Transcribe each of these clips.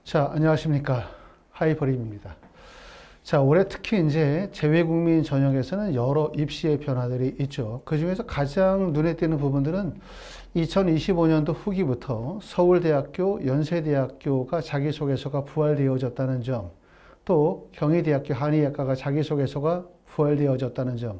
자, 안녕하십니까. 하이퍼림입니다. 자, 올해 특히 이제 재외국민 전형에서는 여러 입시의 변화들이 있죠. 그 중에서 가장 눈에 띄는 부분들은 2025년도 후기부터 서울대학교, 연세대학교가 자기소개서가 부활되어졌다는 점, 또 경희대학교 한의학과가 자기소개서가 부활되어졌다는 점,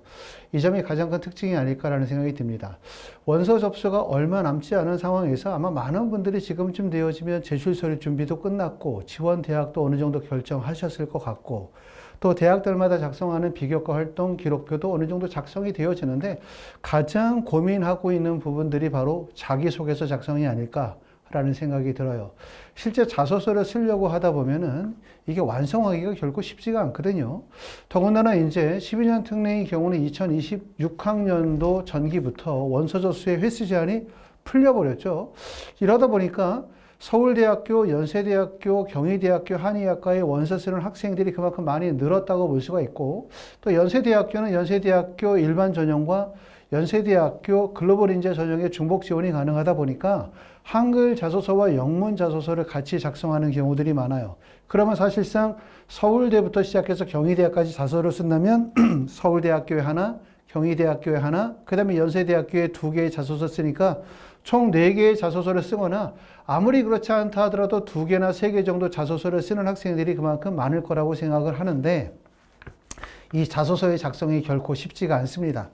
이 점이 가장 큰 특징이 아닐까라는 생각이 듭니다. 원서 접수가 얼마 남지 않은 상황에서 아마 많은 분들이 지금쯤 되어지면 제출서류 준비도 끝났고 지원 대학도 어느 정도 결정하셨을 것 같고, 또 대학들마다 작성하는 비교과 활동 기록표도 어느 정도 작성이 되어지는데, 가장 고민하고 있는 부분들이 바로 자기소개서 작성이 아닐까라는 생각이 들어요. 실제 자소서를 쓰려고 하다 보면은 이게 완성하기가 결코 쉽지가 않거든요. 더군다나 이제 12년 특례의 경우는 2026학년도 전기부터 원서 접수의 횟수 제한이 풀려버렸죠. 이러다 보니까 서울대학교, 연세대학교, 경희대학교 한의학과에 원서 쓰는 학생들이 그만큼 많이 늘었다고 볼 수가 있고, 또 연세대학교는 연세대학교 일반 전형과 연세대학교 글로벌 인재 전형의 중복 지원이 가능하다 보니까 한글 자소서와 영문 자소서를 같이 작성하는 경우들이 많아요. 그러면 사실상 서울대부터 시작해서 경희대학까지 자소서를 쓴다면 서울대학교에 하나, 경희대학교에 하나, 그 다음에 연세대학교에 2개의 자소서 쓰니까 총 4개의 자소서를 쓰거나, 아무리 그렇지 않다 하더라도 2개나 3개 정도 자소서를 쓰는 학생들이 그만큼 많을 거라고 생각을 하는데, 이 자소서의 작성이 결코 쉽지가 않습니다.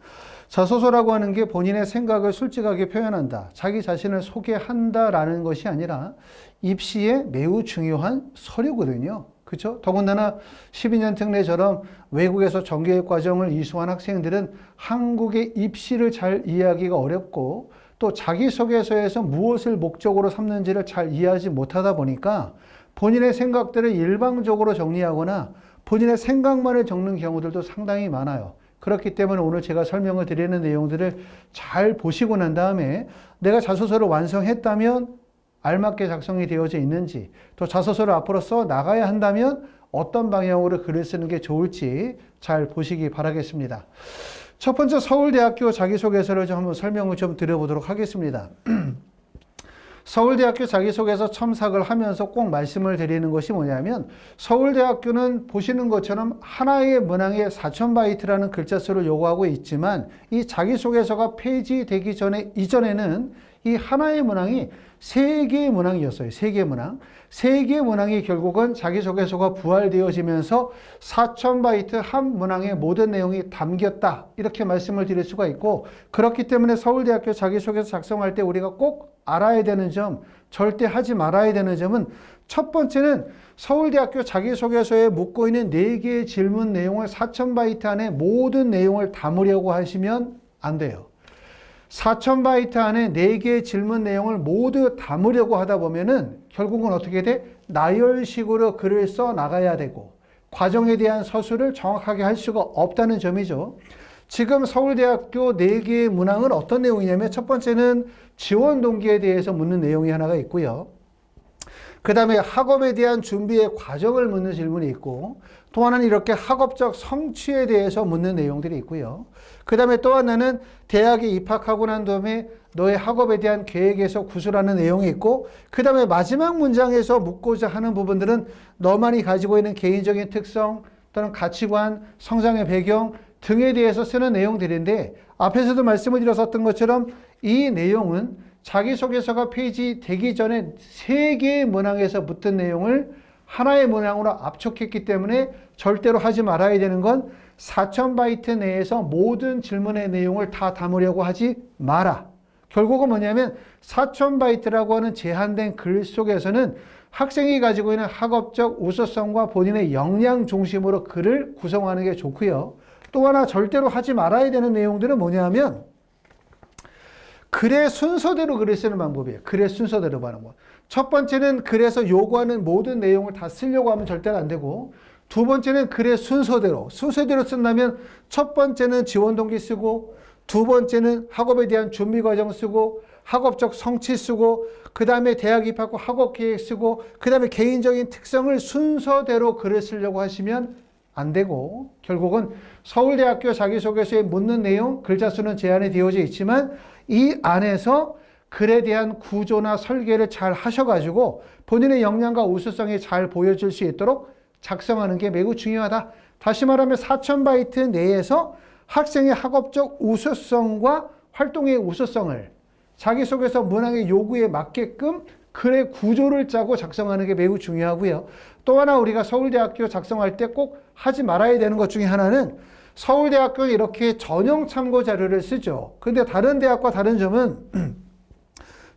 자소서라고 하는 게 본인의 생각을 솔직하게 표현한다, 자기 자신을 소개한다라는 것이 아니라 입시에 매우 중요한 서류거든요. 그렇죠? 더군다나 12년 특례처럼 외국에서 정규교육 과정을 이수한 학생들은 한국의 입시를 잘 이해하기가 어렵고, 또 자기소개서에서 무엇을 목적으로 삼는지를 잘 이해하지 못하다 보니까 본인의 생각들을 일방적으로 정리하거나 본인의 생각만을 적는 경우들도 상당히 많아요. 그렇기 때문에 오늘 제가 설명을 드리는 내용들을 잘 보시고 난 다음에 내가 자소서를 완성했다면 알맞게 작성이 되어져 있는지, 또 자소서를 앞으로 써 나가야 한다면 어떤 방향으로 글을 쓰는 게 좋을지 잘 보시기 바라겠습니다. 첫 번째, 서울대학교 자기소개서를 좀 한번 설명을 좀 드려보도록 하겠습니다. 서울대학교 자기소개서 첨삭을 하면서 꼭 말씀을 드리는 것이 뭐냐면, 서울대학교는 보시는 것처럼 하나의 문항에 4000바이트라는 글자 수를 요구하고 있지만, 이 자기소개서가 폐지되기 전에 이전에는 이 하나의 문항이 3개의 문항이었어요. 3개의 문항. 3개의 문항이 결국은 자기소개서가 부활되어지면서 4000바이트 한 문항의 모든 내용이 담겼다, 이렇게 말씀을 드릴 수가 있고, 그렇기 때문에 서울대학교 자기소개서 작성할 때 우리가 꼭 알아야 되는 점, 절대 하지 말아야 되는 점은, 첫 번째는 서울대학교 자기소개서에 묻고 있는 4개의 질문 내용을 4000바이트 안에 모든 내용을 담으려고 하시면 안 돼요. 4000바이트 안에 4개의 질문 내용을 모두 담으려고 하다 보면은 결국은 어떻게 돼? 나열식으로 글을 써 나가야 되고, 과정에 대한 서술을 정확하게 할 수가 없다는 점이죠. 지금 서울대학교 4개의 문항은 어떤 내용이냐면, 첫 번째는 지원 동기에 대해서 묻는 내용이 하나가 있고요. 그 다음에 학업에 대한 준비의 과정을 묻는 질문이 있고, 또 하나는 이렇게 학업적 성취에 대해서 묻는 내용들이 있고요. 그 다음에 또 하나는 대학에 입학하고 난 다음에 너의 학업에 대한 계획에서 구술하는 내용이 있고, 그 다음에 마지막 문장에서 묻고자 하는 부분들은 너만이 가지고 있는 개인적인 특성 또는 가치관, 성장의 배경 등에 대해서 쓰는 내용들인데, 앞에서도 말씀을 드렸었던 것처럼 이 내용은 자기소개서가 폐지되기 전에 3개의 문항에서 붙은 내용을 하나의 문항으로 압축했기 때문에 절대로 하지 말아야 되는 건 4000바이트 내에서 모든 질문의 내용을 다 담으려고 하지 마라. 결국은 뭐냐면 4000바이트라고 하는 제한된 글 속에서는 학생이 가지고 있는 학업적 우수성과 본인의 역량 중심으로 글을 구성하는 게 좋고요. 또 하나 절대로 하지 말아야 되는 내용들은 뭐냐면, 글의 순서대로 글을 쓰는 방법이에요. 글의 순서대로 하는 거. 첫 번째는 글에서 요구하는 모든 내용을 다 쓰려고 하면 절대로 안 되고, 두 번째는 글의 순서대로 쓴다면 첫 번째는 지원 동기 쓰고, 두 번째는 학업에 대한 준비 과정 쓰고, 학업적 성취 쓰고, 그 다음에 대학 입학 후 학업 계획 쓰고, 그 다음에 개인적인 특성을 순서대로 글을 쓰려고 하시면 안 되고, 결국은 서울대학교 자기소개서에 묻는 내용, 글자 수는 제한이 되어져 있지만 이 안에서 글에 대한 구조나 설계를 잘 하셔가지고 본인의 역량과 우수성이 잘 보여질 수 있도록 작성하는 게 매우 중요하다. 다시 말하면 4000바이트 내에서 학생의 학업적 우수성과 활동의 우수성을 자기소개서 문항의 요구에 맞게끔 글의 구조를 짜고 작성하는 게 매우 중요하고요. 또 하나 우리가 서울대학교 작성할 때 꼭 하지 말아야 되는 것 중에 하나는 서울대학교는 이렇게 전형 참고 자료를 쓰죠. 근데 다른 대학과 다른 점은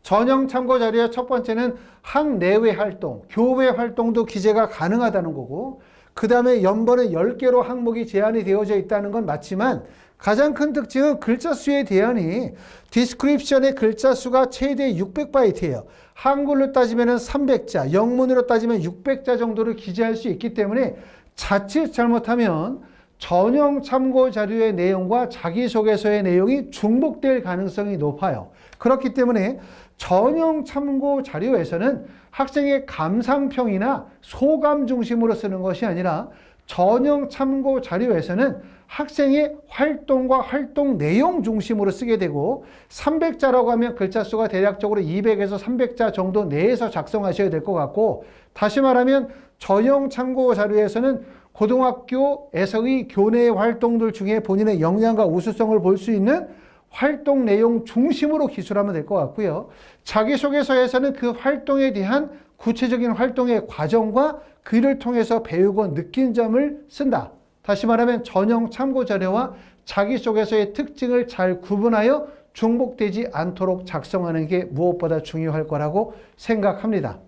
전형 참고 자료의 첫 번째는 학내외 활동, 교외 활동도 기재가 가능하다는 거고, 그 다음에 연번에 10개로 항목이 제한이 되어져 있다는 건 맞지만 가장 큰 특징은 글자 수에 대한이 디스크립션의 글자 수가 최대 600바이트예요. 한글로 따지면 300자, 영문으로 따지면 600자 정도를 기재할 수 있기 때문에 자칫 잘못하면 전형 참고 자료의 내용과 자기소개서의 내용이 중복될 가능성이 높아요. 그렇기 때문에 전형 참고 자료에서는 학생의 감상평이나 소감 중심으로 쓰는 것이 아니라 전형 참고 자료에서는 학생의 활동과 활동 내용 중심으로 쓰게 되고 300자라고 하면 글자 수가 대략적으로 200에서 300자 정도 내에서 작성하셔야 될 것 같고, 다시 말하면 전형 참고 자료에서는 고등학교에서의 교내 활동들 중에 본인의 역량과 우수성을 볼 수 있는 활동 내용 중심으로 기술하면 될 것 같고요. 자기소개서에서는 그 활동에 대한 구체적인 활동의 과정과 그를 통해서 배우고 느낀 점을 쓴다. 다시 말하면 전형 참고 자료와 자기소개서의 특징을 잘 구분하여 중복되지 않도록 작성하는 게 무엇보다 중요할 거라고 생각합니다.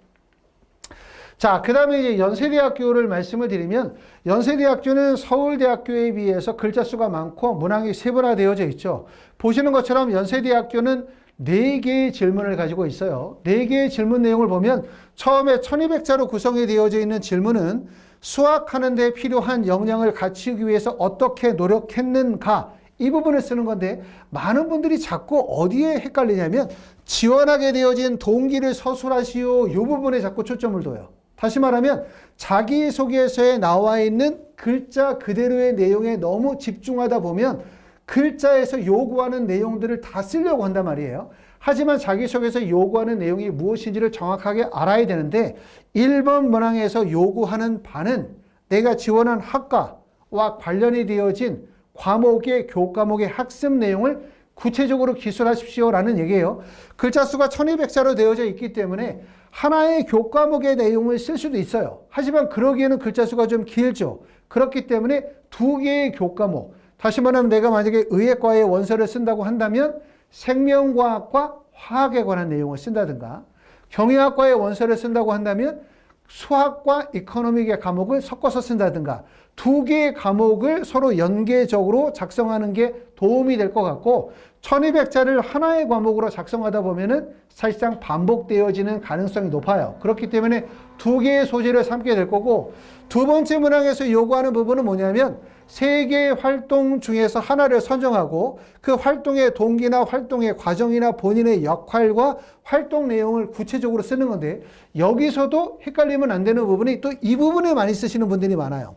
자, 그 다음에 이제 연세대학교를 말씀을 드리면, 연세대학교는 서울대학교에 비해서 글자 수가 많고 문항이 세분화되어져 있죠. 보시는 것처럼 연세대학교는 4개의 질문을 가지고 있어요. 4개의 질문 내용을 보면 처음에 1200자로 구성이 되어져 있는 질문은 수학하는 데 필요한 역량을 갖추기 위해서 어떻게 노력했는가, 이 부분을 쓰는 건데, 많은 분들이 자꾸 어디에 헷갈리냐면 지원하게 되어진 동기를 서술하시오, 이 부분에 자꾸 초점을 둬요. 다시 말하면 자기소개서에 나와 있는 글자 그대로의 내용에 너무 집중하다 보면 글자에서 요구하는 내용들을 다 쓰려고 한단 말이에요. 하지만 자기소개서 요구하는 내용이 무엇인지를 정확하게 알아야 되는데, 1번 문항에서 요구하는 바는 내가 지원한 학과와 관련이 되어진 과목의 교과목의 학습 내용을 구체적으로 기술하십시오라는 얘기예요. 글자 수가 1200자로 되어져 있기 때문에 하나의 교과목의 내용을 쓸 수도 있어요. 하지만 그러기에는 글자 수가 좀 길죠. 그렇기 때문에 2개의 교과목, 다시 말하면 내가 만약에 의예과의 원서를 쓴다고 한다면 생명과학과 화학에 관한 내용을 쓴다든가, 경영학과의 원서를 쓴다고 한다면 수학과 이코노믹의 과목을 섞어서 쓴다든가, 2개의 과목을 서로 연계적으로 작성하는 게 도움이 될 것 같고, 1200자를 하나의 과목으로 작성하다 보면은 사실상 반복되어지는 가능성이 높아요. 그렇기 때문에 2개의 소재를 삼게 될 거고, 두 번째 문항에서 요구하는 부분은 뭐냐면 3개의 활동 중에서 하나를 선정하고 그 활동의 동기나 활동의 과정이나 본인의 역할과 활동 내용을 구체적으로 쓰는 건데, 여기서도 헷갈리면 안 되는 부분이 또 이 부분에 많이 쓰시는 분들이 많아요.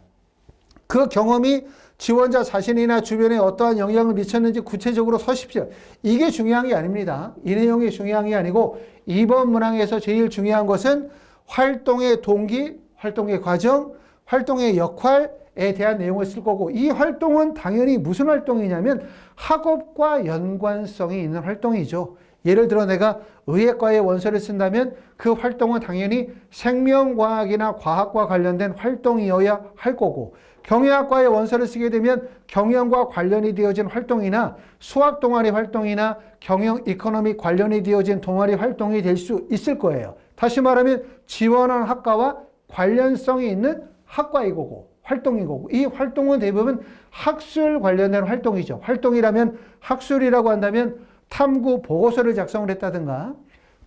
그 경험이 지원자 자신이나 주변에 어떠한 영향을 미쳤는지 구체적으로 서십시오. 이게 중요한 게 아닙니다. 이 내용이 중요한 게 아니고 2번 문항에서 제일 중요한 것은 활동의 동기, 활동의 과정, 활동의 역할에 대한 내용을 쓸 거고, 이 활동은 당연히 무슨 활동이냐면 학업과 연관성이 있는 활동이죠. 예를 들어 내가 의예과의 원서를 쓴다면 그 활동은 당연히 생명과학이나 과학과 관련된 활동이어야 할 거고, 경영학과의 원서를 쓰게 되면 경영과 관련이 되어진 활동이나 수학 동아리 활동이나 경영 이코노미 관련이 되어진 동아리 활동이 될 수 있을 거예요. 다시 말하면 지원한 학과와 관련성이 있는 학과이고 활동이고, 이 활동은 대부분 학술 관련된 활동이죠. 활동이라면 학술이라고 한다면 탐구 보고서를 작성을 했다든가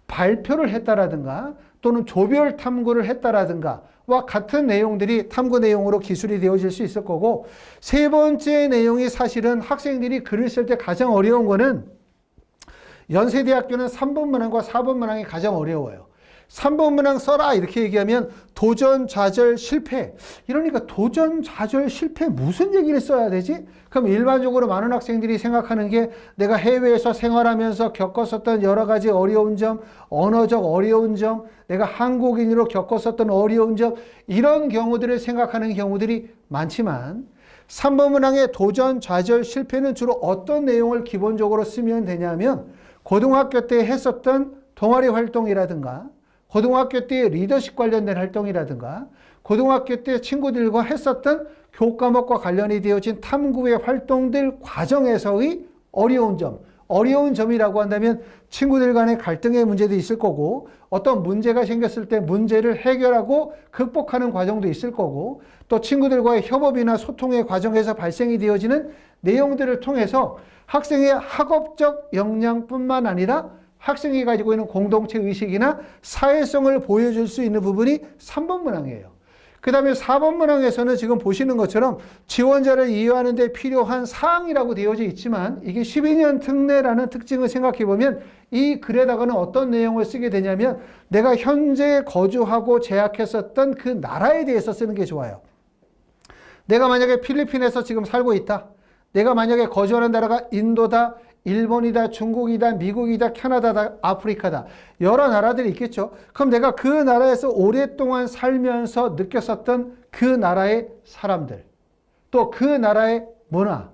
발표를 했다라든가 또는 조별 탐구를 했다라든가 와 같은 내용들이 탐구 내용으로 기술이 되어질 수 있을 거고, 세 번째 내용이 사실은 학생들이 글을 쓸 때 가장 어려운 거는 연세대학교는 3번 문항과 4번 문항이 가장 어려워요. 3번 문항 써라 이렇게 얘기하면 도전, 좌절, 실패. 이러니까 도전, 좌절, 실패 무슨 얘기를 써야 되지? 그럼 일반적으로 많은 학생들이 생각하는 게 내가 해외에서 생활하면서 겪었었던 여러 가지 어려운 점, 언어적 어려운 점, 내가 한국인으로 겪었었던 어려운 점, 이런 경우들을 생각하는 경우들이 많지만 3번 문항의 도전, 좌절, 실패는 주로 어떤 내용을 기본적으로 쓰면 되냐면 고등학교 때 했었던 동아리 활동이라든가 고등학교 때 리더십 관련된 활동이라든가 고등학교 때 친구들과 했었던 교과목과 관련이 되어진 탐구의 활동들 과정에서의 어려운 점, 어려운 점이라고 한다면 친구들 간의 갈등의 문제도 있을 거고 어떤 문제가 생겼을 때 문제를 해결하고 극복하는 과정도 있을 거고 또 친구들과의 협업이나 소통의 과정에서 발생이 되어지는 내용들을 통해서 학생의 학업적 역량뿐만 아니라 학생이 가지고 있는 공동체 의식이나 사회성을 보여줄 수 있는 부분이 3번 문항이에요. 그 다음에 4번 문항에서는 지금 보시는 것처럼 지원자를 이해하는 데 필요한 사항이라고 되어져 있지만 이게 12년 특례라는 특징을 생각해 보면 이 글에다가는 어떤 내용을 쓰게 되냐면 내가 현재 거주하고 재학했었던 그 나라에 대해서 쓰는 게 좋아요. 내가 만약에 필리핀에서 지금 살고 있다. 내가 만약에 거주하는 나라가 인도다, 일본이다, 중국이다, 미국이다, 캐나다다, 아프리카다. 여러 나라들이 있겠죠. 그럼 내가 그 나라에서 오랫동안 살면서 느꼈었던 그 나라의 사람들, 또 그 나라의 문화,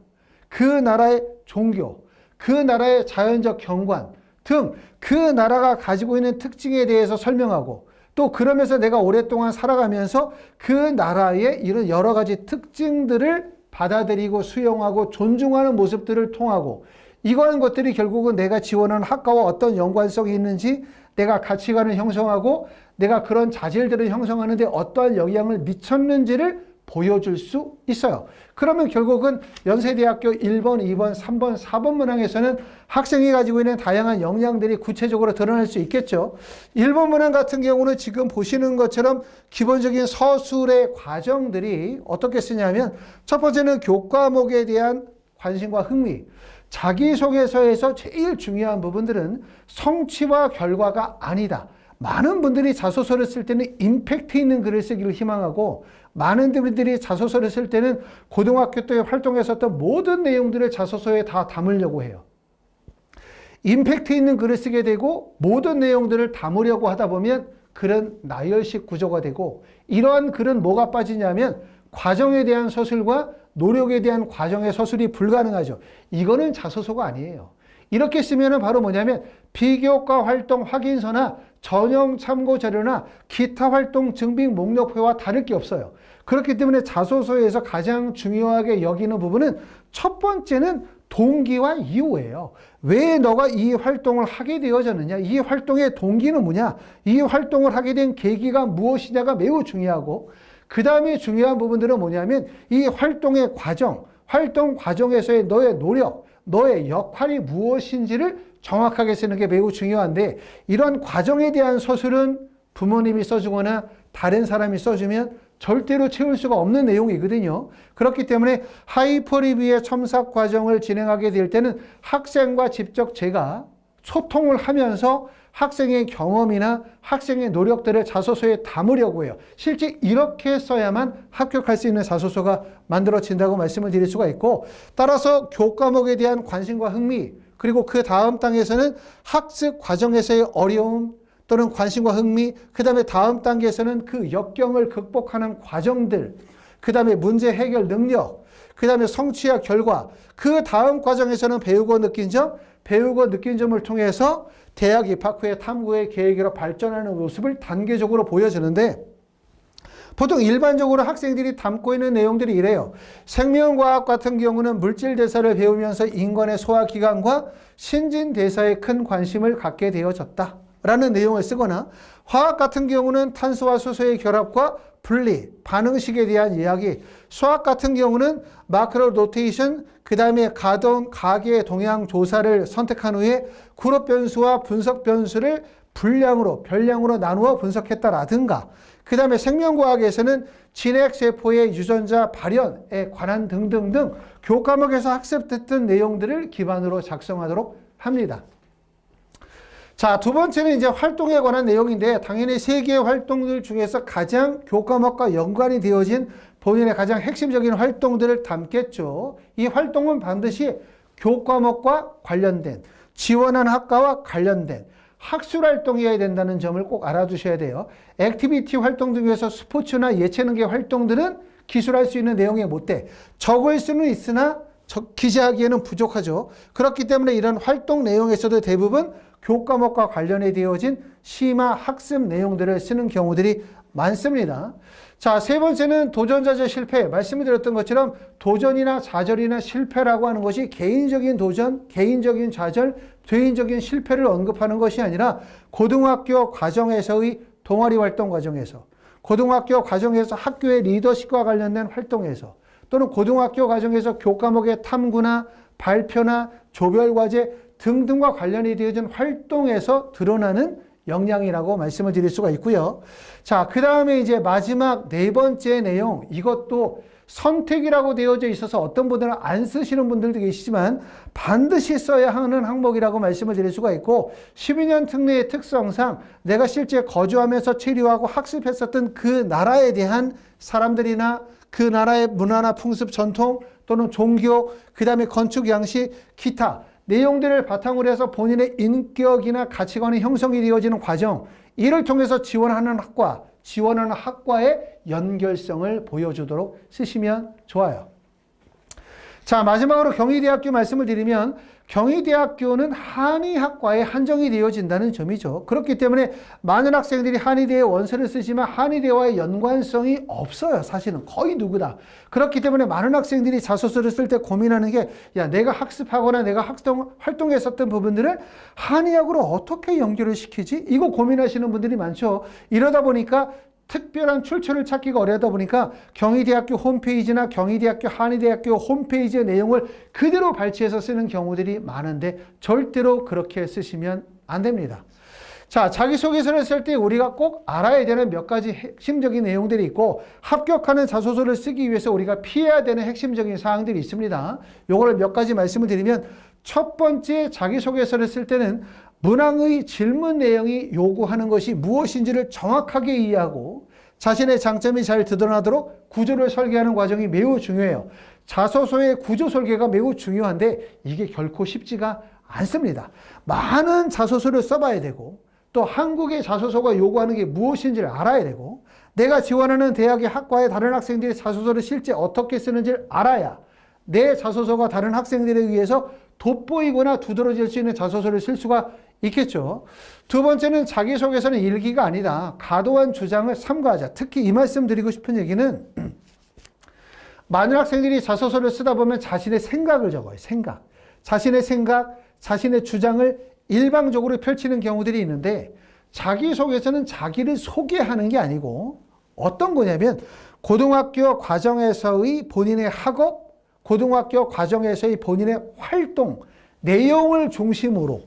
그 나라의 종교, 그 나라의 자연적 경관 등 그 나라가 가지고 있는 특징에 대해서 설명하고 또 그러면서 내가 오랫동안 살아가면서 그 나라의 이런 여러 가지 특징들을 받아들이고 수용하고 존중하는 모습들을 통하고 이러한 것들이 결국은 내가 지원하는 학과와 어떤 연관성이 있는지 내가 가치관을 형성하고 내가 그런 자질들을 형성하는 데 어떠한 영향을 미쳤는지를 보여줄 수 있어요. 그러면 결국은 연세대학교 1번, 2번, 3번, 4번 문항에서는 학생이 가지고 있는 다양한 역량들이 구체적으로 드러날 수 있겠죠. 1번 문항 같은 경우는 지금 보시는 것처럼 기본적인 서술의 과정들이 어떻게 쓰냐면 첫 번째는 교과목에 대한 관심과 흥미. 자기소개서에서 제일 중요한 부분들은 성취와 결과가 아니다. 많은 분들이 자소서를 쓸 때는 임팩트 있는 글을 쓰기를 희망하고 많은 분들이 자소서를 쓸 때는 고등학교 때 활동했었던 모든 내용들을 자소서에 다 담으려고 해요. 임팩트 있는 글을 쓰게 되고 모든 내용들을 담으려고 하다 보면 글은 나열식 구조가 되고 이러한 글은 뭐가 빠지냐면 과정에 대한 서술과 노력에 대한 과정의 서술이 불가능하죠. 이거는 자소서가 아니에요. 이렇게 쓰면 바로 뭐냐면 비교과 활동 확인서나 전형 참고 자료나 기타 활동 증빙 목록표와 다를 게 없어요. 그렇기 때문에 자소서에서 가장 중요하게 여기는 부분은 첫 번째는 동기와 이유예요. 왜 너가 이 활동을 하게 되어졌느냐? 이 활동의 동기는 뭐냐? 이 활동을 하게 된 계기가 무엇이냐가 매우 중요하고 그 다음에 중요한 부분들은 뭐냐면 이 활동의 과정, 활동 과정에서의 너의 노력, 너의 역할이 무엇인지를 정확하게 쓰는 게 매우 중요한데 이런 과정에 대한 서술은 부모님이 써주거나 다른 사람이 써주면 절대로 채울 수가 없는 내용이거든요. 그렇기 때문에 하이퍼리뷰의 첨삭 과정을 진행하게 될 때는 학생과 직접 제가 소통을 하면서 학생의 경험이나 학생의 노력들을 자소서에 담으려고 해요. 실제 이렇게 써야만 합격할 수 있는 자소서가 만들어진다고 말씀을 드릴 수가 있고 따라서 교과목에 대한 관심과 흥미 그리고 그 다음 단계에서는 학습 과정에서의 어려움 또는 관심과 흥미 그 다음에 다음 단계에서는 그 역경을 극복하는 과정들 그 다음에 문제 해결 능력 그 다음에 성취와 결과 그 다음 과정에서는 배우고 느낀 점을 통해서 대학 입학 후에 탐구의 계획으로 발전하는 모습을 단계적으로 보여주는데 보통 일반적으로 학생들이 담고 있는 내용들이 이래요. 생명과학 같은 경우는 물질대사를 배우면서 인간의 소화기관과 신진대사에 큰 관심을 갖게 되어졌다. 라는 내용을 쓰거나 화학 같은 경우는 탄소와 수소의 결합과 분리, 반응식에 대한 이야기 수학 같은 경우는 마크로 노테이션 그 다음에 가계의 동향 조사를 선택한 후에 그룹 변수와 분석 변수를 별량으로 나누어 분석했다라든가 그 다음에 생명과학에서는 진핵세포의 유전자 발현에 관한 등등등 교과목에서 학습됐던 내용들을 기반으로 작성하도록 합니다. 자, 두 번째는 이제 활동에 관한 내용인데 당연히 세 개의 활동들 중에서 가장 교과목과 연관이 되어진 본인의 가장 핵심적인 활동들을 담겠죠. 이 활동은 반드시 교과목과 관련된, 지원한 학과와 관련된 학술 활동이어야 된다는 점을 꼭 알아두셔야 돼요. 액티비티 활동 중에서 스포츠나 예체능계 활동들은 기술할 수 있는 내용에 못 돼. 적을 수는 있으나 기재하기에는 부족하죠. 그렇기 때문에 이런 활동 내용에서도 대부분 교과목과 관련이 되어진 심화 학습 내용들을 쓰는 경우들이 많습니다. 자, 세 번째는 도전자절 실패. 말씀을 드렸던 것처럼 도전이나 좌절이나 실패라고 하는 것이 개인적인 도전, 개인적인 좌절, 개인적인 실패를 언급하는 것이 아니라 고등학교 과정에서의 동아리 활동 과정에서, 고등학교 과정에서 학교의 리더십과 관련된 활동에서, 또는 고등학교 과정에서 교과목의 탐구나 발표나 조별과제 등등과 관련이 되어진 활동에서 드러나는 역량이라고 말씀을 드릴 수가 있고요. 자, 그 다음에 이제 마지막 네 번째 내용, 이것도 선택이라고 되어져 있어서 어떤 분들은 안 쓰시는 분들도 계시지만 반드시 써야 하는 항목이라고 말씀을 드릴 수가 있고, 12년 특례의 특성상 내가 실제 거주하면서 체류하고 학습했었던 그 나라에 대한 사람들이나 그 나라의 문화나 풍습, 전통 또는 종교, 그 다음에 건축 양식, 기타 내용들을 바탕으로 해서 본인의 인격이나 가치관이 형성이 되어지는 과정, 이를 통해서 지원하는 학과, 지원하는 학과의 연결성을 보여주도록 쓰시면 좋아요. 자, 마지막으로 경희대학교 말씀을 드리면 경희대학교는 한의학과에 한정이 되어진다는 점이죠. 그렇기 때문에 많은 학생들이 한의대의 원서를 쓰지만 한의대와의 연관성이 없어요. 사실은 거의 누구다. 그렇기 때문에 많은 학생들이 자소서를 쓸 때 고민하는 게, 야, 내가 학습하거나 내가 활동했었던 부분들을 한의학으로 어떻게 연결을 시키지? 이거 고민하시는 분들이 많죠. 이러다 보니까 특별한 출처를 찾기가 어려다 보니까 경희대학교 홈페이지나 경희대학교 한의대학교 홈페이지의 내용을 그대로 발췌해서 쓰는 경우들이 많은데 절대로 그렇게 쓰시면 안 됩니다. 자, 자기소개서를 쓸 때 우리가 꼭 알아야 되는 몇 가지 핵심적인 내용들이 있고, 합격하는 자소서를 쓰기 위해서 우리가 피해야 되는 핵심적인 사항들이 있습니다. 요거를 몇 가지 말씀을 드리면, 첫 번째, 자기소개서를 쓸 때는 문항의 질문 내용이 요구하는 것이 무엇인지를 정확하게 이해하고 자신의 장점이 잘 드러나도록 구조를 설계하는 과정이 매우 중요해요. 자소서의 구조 설계가 매우 중요한데 이게 결코 쉽지가 않습니다. 많은 자소서를 써봐야 되고, 또 한국의 자소서가 요구하는 게 무엇인지를 알아야 되고, 내가 지원하는 대학의 학과의 다른 학생들이 자소서를 실제 어떻게 쓰는지를 알아야 내 자소서가 다른 학생들에 의해서 돋보이거나 두드러질 수 있는 자소서를 쓸 수가 있겠죠. 두 번째는 자기소개서는 일기가 아니다. 과도한 주장을 삼가하자. 특히 이 말씀 드리고 싶은 얘기는 많은 학생들이 자소서를 쓰다 보면 자신의 생각을 적어요. 생각. 자신의 생각, 자신의 주장을 일방적으로 펼치는 경우들이 있는데, 자기소개서는 자기를 소개하는 게 아니고 어떤 거냐면 고등학교 과정에서의 본인의 학업, 고등학교 과정에서의 본인의 활동, 내용을 중심으로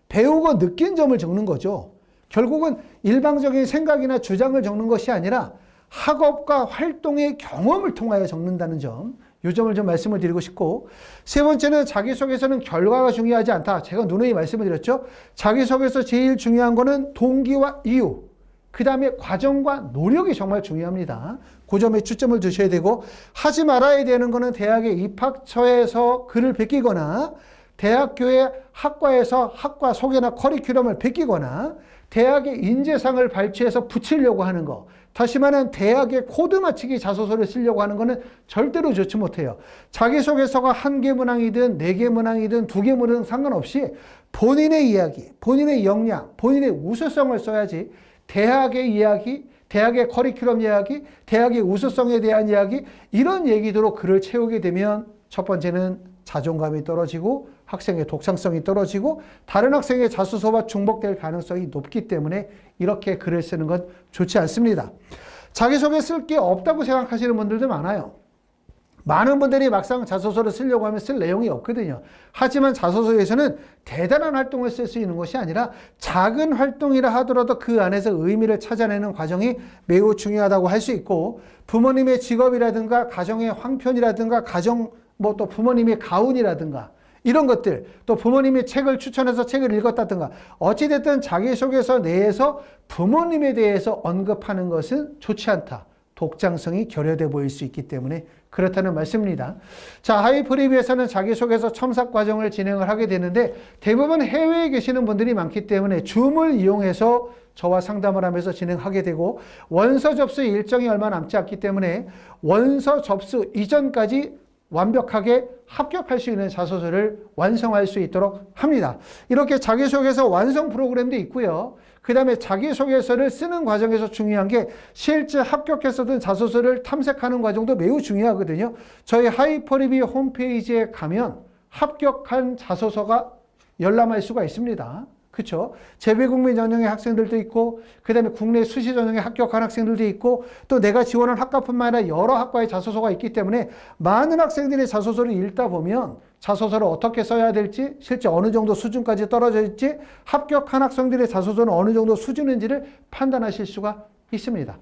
배우고 느낀 점을 적는 거죠. 결국은 일방적인 생각이나 주장을 적는 것이 아니라 학업과 활동의 경험을 통하여 적는다는 점, 이 점을 좀 말씀을 드리고 싶고, 세 번째는 자기소개서는 결과가 중요하지 않다. 제가 누누이 말씀을 드렸죠. 자기소개서 제일 중요한 거는 동기와 이유, 그 다음에 과정과 노력이 정말 중요합니다. 그 점에 초점을 두셔야 되고, 하지 말아야 되는 거는 대학의 입학처에서 글을 베끼거나 대학교의 학과에서 학과 소개나 커리큘럼을 베끼거나 대학의 인재상을 발췌해서 붙이려고 하는 거, 다시 말하면 대학의 코드 맞추기 자소서를 쓰려고 하는 거는 절대로 좋지 못해요. 자기소개서가 1개 문항이든 4개 문항이든 2개 문항 상관없이 본인의 이야기, 본인의 역량, 본인의 우수성을 써야지, 대학의 이야기, 대학의 커리큘럼 이야기, 대학의 우수성에 대한 이야기, 이런 얘기들로 글을 채우게 되면 첫 번째는 자존감이 떨어지고 학생의 독창성이 떨어지고 다른 학생의 자소서와 중복될 가능성이 높기 때문에 이렇게 글을 쓰는 건 좋지 않습니다. 자기소개 쓸 게 없다고 생각하시는 분들도 많아요. 많은 분들이 막상 자소서를 쓰려고 하면 쓸 내용이 없거든요. 하지만 자소서에서는 대단한 활동을 쓸 수 있는 것이 아니라 작은 활동이라 하더라도 그 안에서 의미를 찾아내는 과정이 매우 중요하다고 할 수 있고, 부모님의 직업이라든가 가정의 황편이라든가 가정 또 부모님의 가훈이라든가 이런 것들, 또 부모님이 책을 추천해서 책을 읽었다든가, 어찌됐든 자기소개서 내에서 부모님에 대해서 언급하는 것은 좋지 않다. 독장성이 결여돼 보일 수 있기 때문에 그렇다는 말씀입니다. 자, 하이프리뷰에서는 자기소개서 첨삭 과정을 진행을 하게 되는데 대부분 해외에 계시는 분들이 많기 때문에 줌을 이용해서 저와 상담을 하면서 진행하게 되고, 원서 접수 일정이 얼마 남지 않기 때문에 원서 접수 이전까지 완벽하게 합격할 수 있는 자소서를 완성할 수 있도록 합니다. 이렇게 자기소개서 완성 프로그램도 있고요. 그 다음에 자기소개서를 쓰는 과정에서 중요한 게 실제 합격했었던 자소서를 탐색하는 과정도 매우 중요하거든요. 저희 하이퍼리뷰 홈페이지에 가면 합격한 자소서가 열람할 수가 있습니다. 그렇죠? 재외국민 전형의 학생들도 있고, 그 다음에 국내 수시 전형에 합격한 학생들도 있고, 또 내가 지원한 학과뿐만 아니라 여러 학과의 자소서가 있기 때문에 많은 학생들의 자소서를 읽다 보면 자소서를 어떻게 써야 될지, 실제 어느 정도 수준까지 떨어져 있지, 합격한 학생들의 자소서는 어느 정도 수준인지를 판단하실 수가 있습니다.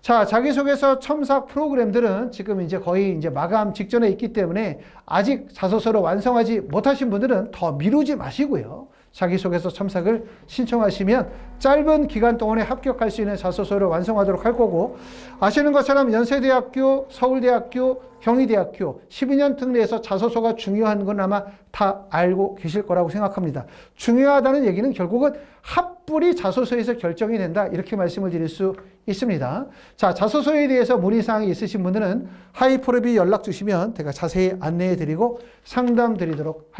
자, 자기소개서 첨삭 프로그램들은 지금 이제 거의 이제 마감 직전에 있기 때문에 아직 자소서를 완성하지 못하신 분들은 더 미루지 마시고요. 자기소개서 첨삭을 신청하시면 짧은 기간 동안에 합격할 수 있는 자소서를 완성하도록 할 거고, 아시는 것처럼 연세대학교, 서울대학교, 경희대학교 12년 특례에서 자소서가 중요한 건 아마 다 알고 계실 거라고 생각합니다. 중요하다는 얘기는 결국은 합불이 자소서에서 결정이 된다, 이렇게 말씀을 드릴 수 있습니다. 자, 자소서에 대해서 문의사항이 있으신 분들은 하이프로비 연락 주시면 제가 자세히 안내해 드리고 상담 드리도록 하겠습니다.